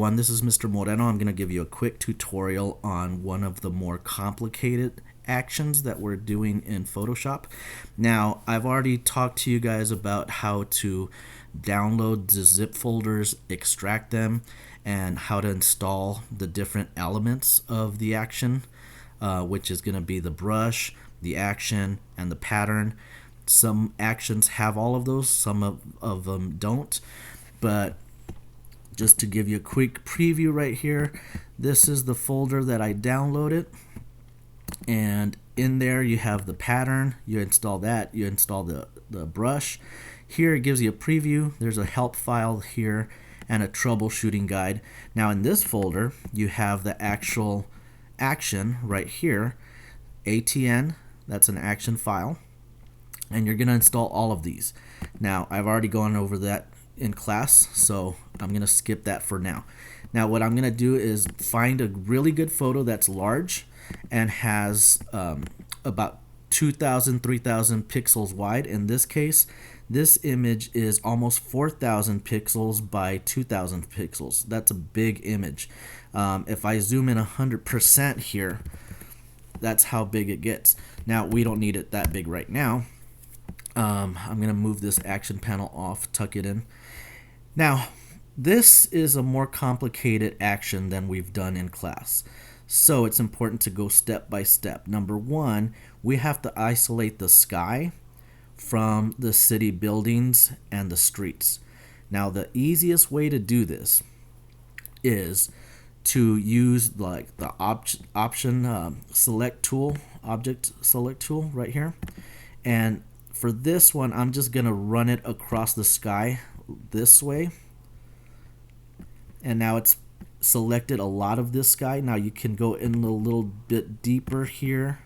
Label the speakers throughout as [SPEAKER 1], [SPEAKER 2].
[SPEAKER 1] everyone, this is Mr. Moreno. I'm going to give you a quick tutorial on one of the more complicated actions that we're doing in Photoshop. Now, I've already talked to you guys about how to download the zip folders, extract them, and how to install the different elements of the action, which is going to be the brush, the action, and the pattern. Some actions have all of those, some of them don't, but just to give you a quick preview right here, this is the folder that I downloaded, and in there you have the pattern. You install that, you install the brush. Here it gives you a preview. There's a help file here and a troubleshooting guide. Now in this folder you have the actual action right here, ATN, that's an action file, and you're going to install all of these. Now I've already gone over that in class, so I'm going to skip that for now. Now what I'm going to do is find a really good photo that's large and has about 2,000, 3,000 pixels wide. In this case, this image is almost 4,000 pixels by 2,000 pixels. That's a big image. If I zoom in 100% here, that's how big it gets. Now we don't need it that big right now. I'm going to move this action panel off, tuck it in. Now, this is a more complicated action than we've done in class. So it's important to go step by step. Number one, we have to isolate the sky from the city buildings and the streets. Now, the easiest way to do this is to use like the option select tool, object select tool right here. And for this one, I'm just going to run it across the sky this way. And now it's selected a lot of this sky. Now you can go in a little bit deeper here.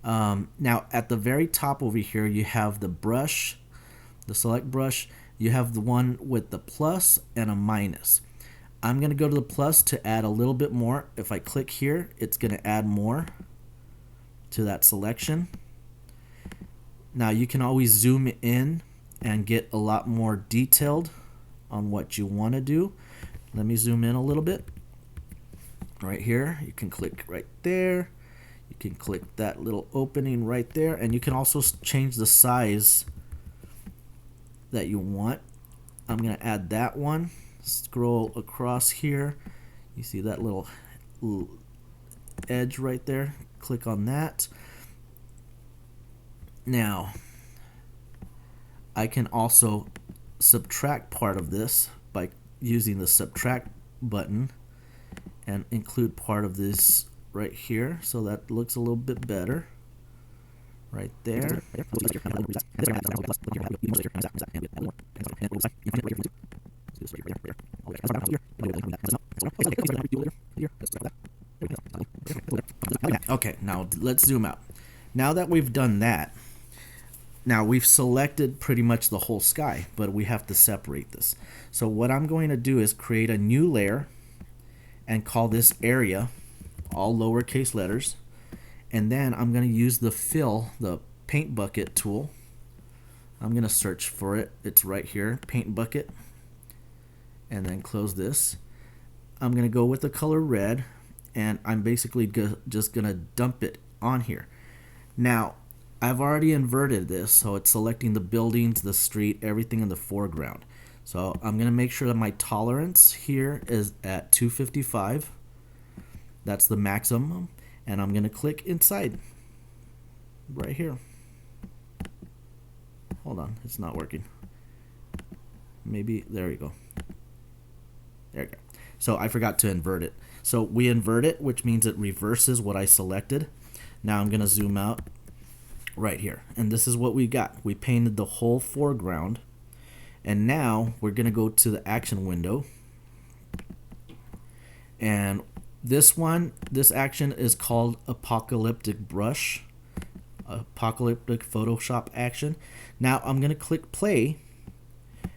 [SPEAKER 1] Now at the very top over here, you have the brush, the select brush. You have the one with the plus and a minus. I'm going to go to the plus to add a little bit more. If I click here, it's going to add more to that selection. Now you can always zoom in and get a lot more detailed on what you want to do. Let me zoom in a little bit. Right here, you can click right there. You can click that little opening right there, and you can also change the size that you want. I'm going to add that one. Scroll across here. You see that little edge right there. Click on that. Now, I can also subtract part of this by using the subtract button and include part of this right here, so that looks a little bit better right there. Okay, now let's zoom out. Now that we've done that, now we've selected pretty much the whole sky, but we have to separate this. So what I'm going to do is create a new layer and call this area, all lowercase letters, and then I'm going to use the fill, the paint bucket tool. I'm going to search for it. It's right here, paint bucket, and then close this. I'm going to go with the color red, and I'm basically just going to dump it on here. Now, I've already inverted this, so it's selecting the buildings, the street, everything in the foreground. So I'm going to make sure that my tolerance here is at 255. That's the maximum. And I'm going to click inside right here. Hold on, it's not working. Maybe, there we go. There we go. So I forgot to invert it. So we invert it, which means it reverses what I selected. Now I'm going to zoom out right here, and this is what we got. We painted the whole foreground, and now we're going to go to the action window, and this action is called apocalyptic brush, apocalyptic Photoshop action. Now I'm going to click play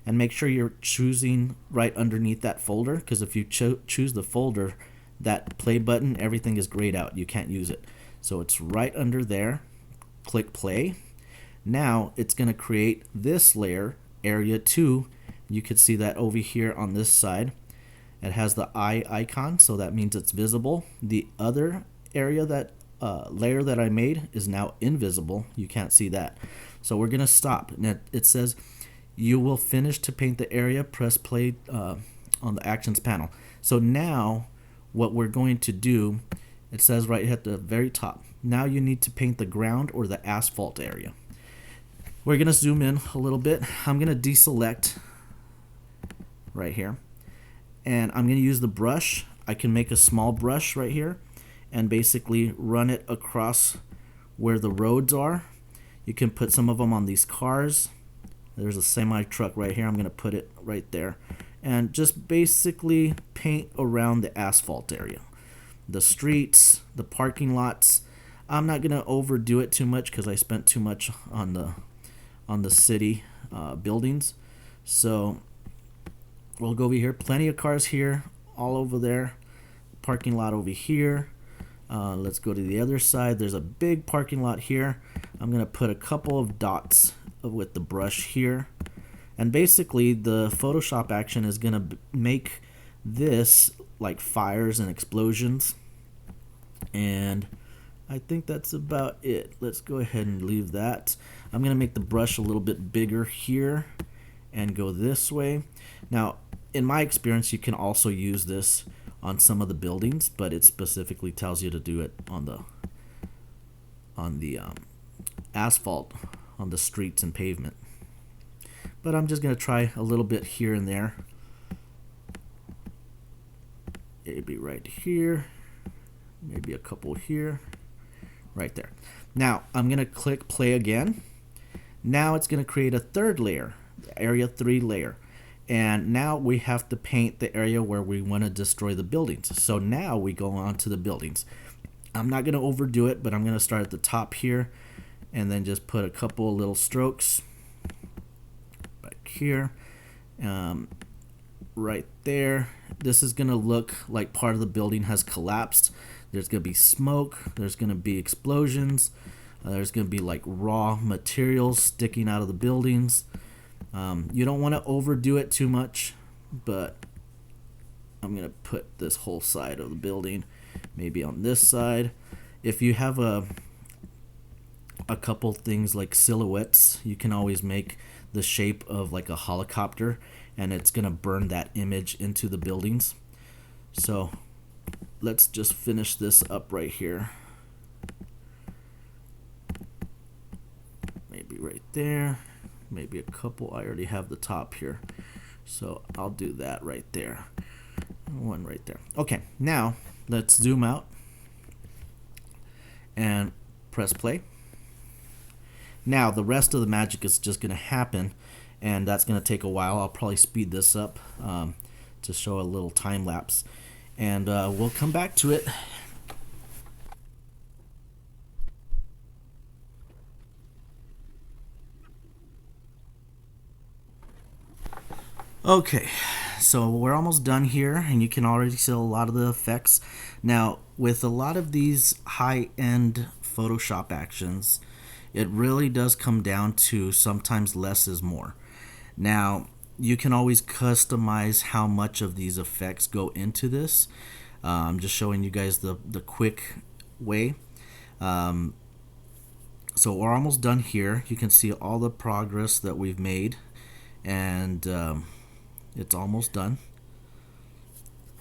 [SPEAKER 1] and make sure you're choosing right underneath that folder, because if you choose the folder, that play button, everything is grayed out. You can't use it. So it's right under there. Click play. Now it's going to create this layer, area 2. You can see that over here on this side. It has the eye icon, so that means it's visible. The other area that layer that I made is now invisible. You can't see that. So we're gonna stop. And it says you will finish to paint the area. Press play on the actions panel. So now what we're going to do, it says right at the very top, now you need to paint the ground or the asphalt area. We're gonna zoom in a little bit. I'm gonna deselect right here, and I'm gonna use the brush. I can make a small brush right here and basically run it across where the roads are. You can put some of them on these cars. There's a semi truck right here. I'm gonna put it right there and just basically paint around the asphalt area, the streets, the parking lots. I'm not gonna overdo it too much because I spent too much on the city buildings. So we'll go over here. Plenty of cars here, all over there. Parking lot over here. Let's go to the other side. There's a big parking lot here. I'm gonna put a couple of dots with the brush here. And basically the Photoshop action is gonna make this like fires and explosions. And I think that's about it. Let's go ahead and leave that. I'm gonna make the brush a little bit bigger here and go this way. Now, in my experience, you can also use this on some of the buildings, but it specifically tells you to do it on the asphalt, on the streets and pavement. But I'm just gonna try a little bit here and there. Maybe right here, maybe a couple here, right there. Now I'm gonna click play again. Now it's gonna create a third layer, area 3 layer. And now we have to paint the area where we want to destroy the buildings. So now we go on to the buildings. I'm not going to overdo it, but I'm going to start at the top here and then just put a couple of little strokes back here, right there. This is going to look like part of the building has collapsed. There's going to be smoke. There's going to be explosions. There's going to be like raw materials sticking out of the buildings. You don't want to overdo it too much, but I'm going to put this whole side of the building maybe on this side. If you have a couple things like silhouettes, you can always make the shape of like a helicopter, and it's going to burn that image into the buildings. So let's just finish this up right here. Maybe right there. Maybe a couple. I already have the top here, so I'll do that right there. One right there. Okay, now let's zoom out and press play. Now the rest of the magic is just going to happen, and that's going to take a while. I'll probably speed this up to show a little time lapse, and we'll come back to it. Okay, so we're almost done here, and you can already see a lot of the effects. Now, with a lot of these high-end Photoshop actions, it really does come down to sometimes less is more. Now, you can always customize how much of these effects go into this. I'm just showing you guys the quick way. So we're almost done here. You can see all the progress that we've made, and it's almost done.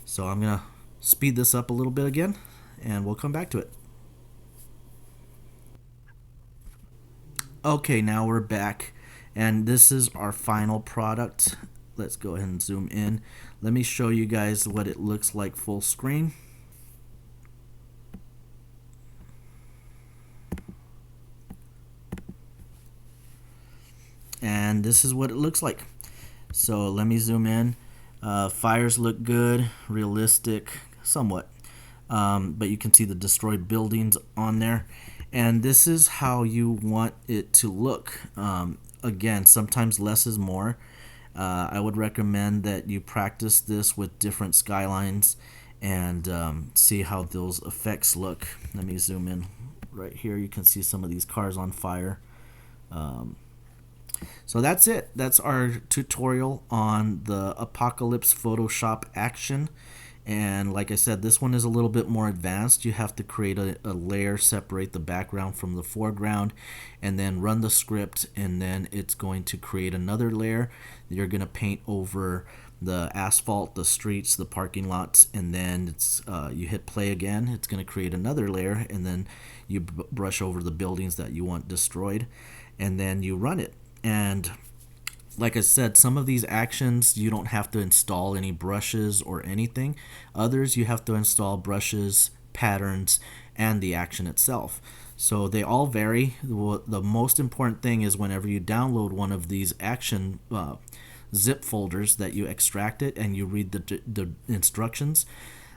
[SPEAKER 1] So I'm gonna speed this up a little bit again, and we'll come back to it. Okay, now we're back, and this is our final product. Let's go ahead and zoom in. Let me show you guys what it looks like full screen. And this is what it looks like. So let me zoom in. Fires look good, realistic, somewhat. But you can see the destroyed buildings on there. And this is how you want it to look. Again, sometimes less is more. I would recommend that you practice this with different skylines and see how those effects look. Let me zoom in right here. You can see some of these cars on fire. So that's it. That's our tutorial on the Apocalypse Photoshop action. And like I said, this one is a little bit more advanced. You have to create a layer, separate the background from the foreground, and then run the script, and then it's going to create another layer. You're going to paint over the asphalt, the streets, the parking lots, and then you hit play again. It's going to create another layer, and then you brush over the buildings that you want destroyed, and then you run it. And like I said, some of these actions you don't have to install any brushes or anything. Others you have to install brushes, patterns, and the action itself. So they all vary. The most important thing is whenever you download one of these action zip folders, that you extract it and you read the instructions.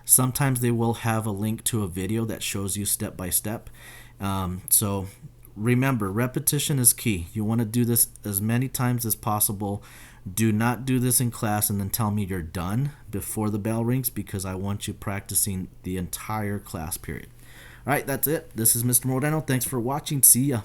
[SPEAKER 1] Sometimes they will have a link to a video that shows you step by step. So remember, repetition is key. You want to do this as many times as possible. Do not do this in class and then tell me you're done before the bell rings, because I want you practicing the entire class period. All right, that's it. This is Mr. Moreno. Thanks for watching. See ya.